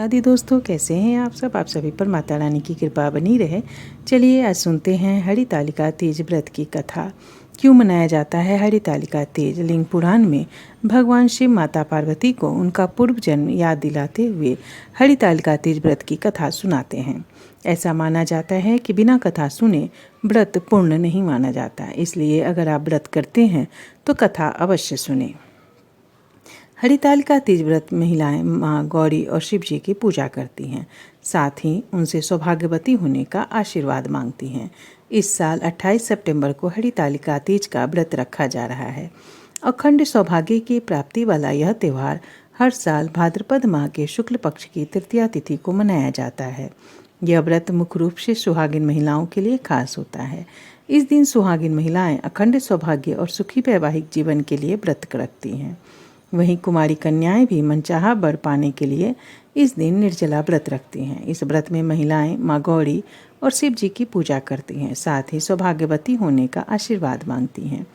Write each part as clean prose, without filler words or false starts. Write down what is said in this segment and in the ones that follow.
राधे दोस्तों, कैसे हैं आप सभी पर माता रानी की कृपा बनी रहे। चलिए आज सुनते हैं हरितालिका तीज व्रत की कथा। क्यों मनाया जाता है हरितालिका तीज? लिंग पुराण में भगवान शिव माता पार्वती को उनका पूर्व जन्म याद दिलाते हुए हरितालिका तीज व्रत की कथा सुनाते हैं। ऐसा माना जाता है कि बिना कथा सुने व्रत पूर्ण नहीं माना जाता, इसलिए अगर आप व्रत करते हैं तो कथा अवश्य सुने। हरितालिका तीज व्रत महिलाएं माँ गौरी और शिव जी की पूजा करती हैं, साथ ही उनसे सौभाग्यवती होने का आशीर्वाद मांगती हैं। इस साल 28 सितंबर को हरितालिका तीज का व्रत रखा जा रहा है। अखंड सौभाग्य की प्राप्ति वाला यह त्यौहार हर साल भाद्रपद माह के शुक्ल पक्ष की तृतीया तिथि को मनाया जाता है। यह व्रत मुख्य रूप से सुहागिन महिलाओं के लिए खास होता है। इस दिन सुहागिन महिलाएं अखंड सौभाग्य और सुखी वैवाहिक जीवन के लिए व्रत रखती हैं। वहीं कुमारी कन्याएं भी मनचाहा वर पाने के लिए इस दिन निर्जला व्रत रखती हैं। इस व्रत में महिलाएं माँ गौरी और शिव जी की पूजा करती हैं, साथ ही सौभाग्यवती होने का आशीर्वाद मांगती हैं।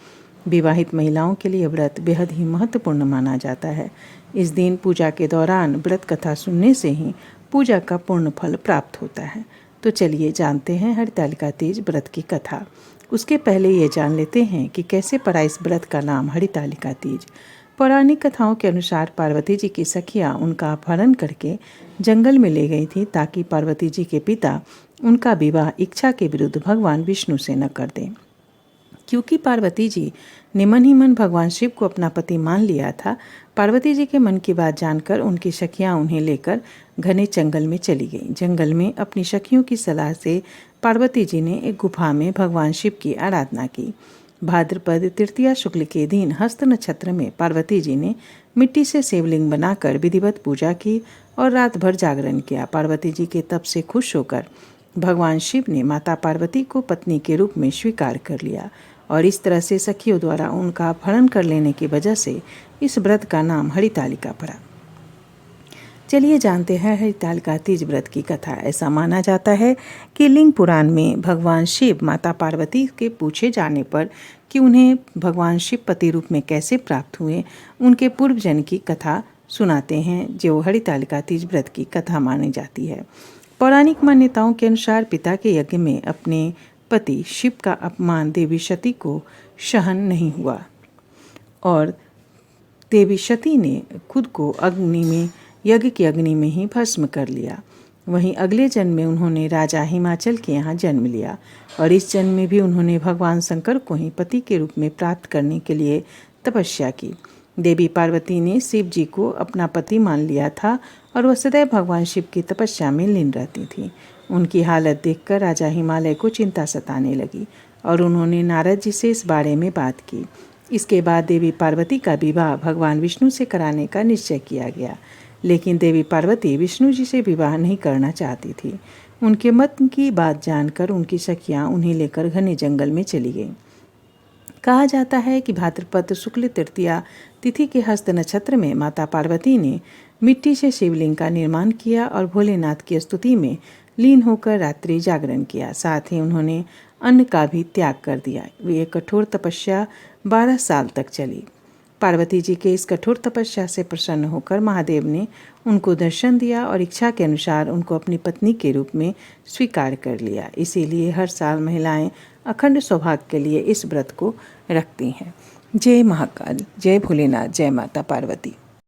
विवाहित महिलाओं के लिए व्रत बेहद ही महत्वपूर्ण माना जाता है। इस दिन पूजा के दौरान व्रत कथा सुनने से ही पूजा का पूर्ण फल प्राप्त होता है। तो चलिए जानते हैं हरितालिका तीज व्रत की कथा। उसके पहले ये जान लेते हैं कि कैसे पड़ा इस व्रत का नाम हरितालिका तीज। पौराणिक कथाओं के अनुसार पार्वती जी की सखियाँ उनका अपहरण करके जंगल में ले गई थी, ताकि पार्वती जी के पिता उनका विवाह इच्छा के विरुद्ध भगवान विष्णु से न कर दें। क्योंकि पार्वती जी ने मन ही मन भगवान शिव को अपना पति मान लिया था, पार्वती जी के मन की बात जानकर उनकी सखियाँ उन्हें लेकर घने जंगल में चली गईं। जंगल में अपनी सखियों की सलाह से पार्वती जी ने एक गुफा में भगवान शिव की आराधना की। भाद्रपद तृतीया शुक्ल के दिन हस्त नक्षत्र में पार्वती जी ने मिट्टी से शिवलिंग बनाकर विधिवत पूजा की और रात भर जागरण किया। पार्वती जी के तप से खुश होकर भगवान शिव ने माता पार्वती को पत्नी के रूप में स्वीकार कर लिया और इस तरह से सखियों द्वारा उनका अपहरण कर लेने की वजह से इस व्रत का नाम हरितालिका पड़ा। चलिए जानते हैं हरितालिका तीज व्रत की कथा। ऐसा माना जाता है कि लिंग पुराण में भगवान शिव माता पार्वती के पूछे जाने पर कि उन्हें भगवान शिव पति रूप में कैसे प्राप्त हुए, उनके पूर्व जन्म की कथा सुनाते हैं, जो हरितालिका तीज व्रत की कथा मानी जाती है। पौराणिक मान्यताओं के अनुसार पिता के यज्ञ में अपने पति शिव का अपमान देवी सती को सहन नहीं हुआ और देवी सती ने खुद को यज्ञ की अग्नि में ही भस्म कर लिया। वहीं अगले जन्म में उन्होंने राजा हिमाचल के यहाँ जन्म लिया और इस जन्म में भी उन्होंने भगवान शंकर को ही पति के रूप में प्राप्त करने के लिए तपस्या की। देवी पार्वती ने शिव जी को अपना पति मान लिया था और वह सदैव भगवान शिव की तपस्या में लीन रहती थी। उनकी हालत देखकर राजा हिमालय को चिंता सताने लगी और उन्होंने नारद जी से इस बारे में बात की। इसके बाद देवी पार्वती का विवाह भगवान विष्णु से कराने का निश्चय किया गया, लेकिन देवी पार्वती विष्णु जी से विवाह नहीं करना चाहती थी। उनके मत की बात जानकर उनकी सखियाँ उन्हें लेकर घने जंगल में चली गईं। कहा जाता है कि भाद्रपद शुक्ल तृतीया तिथि के हस्त नक्षत्र में माता पार्वती ने मिट्टी से शिवलिंग का निर्माण किया और भोलेनाथ की स्तुति में लीन होकर रात्रि जागरण किया। साथ ही उन्होंने अन्न का भी त्याग कर दिया। वे कठोर तपस्या 12 साल तक चली। पार्वती जी के इस कठोर तपस्या से प्रसन्न होकर महादेव ने उनको दर्शन दिया और इच्छा के अनुसार उनको अपनी पत्नी के रूप में स्वीकार कर लिया। इसीलिए हर साल महिलाएं अखंड सौभाग्य के लिए इस व्रत को रखती हैं। जय महाकाल, जय भोलेनाथ, जय माता पार्वती।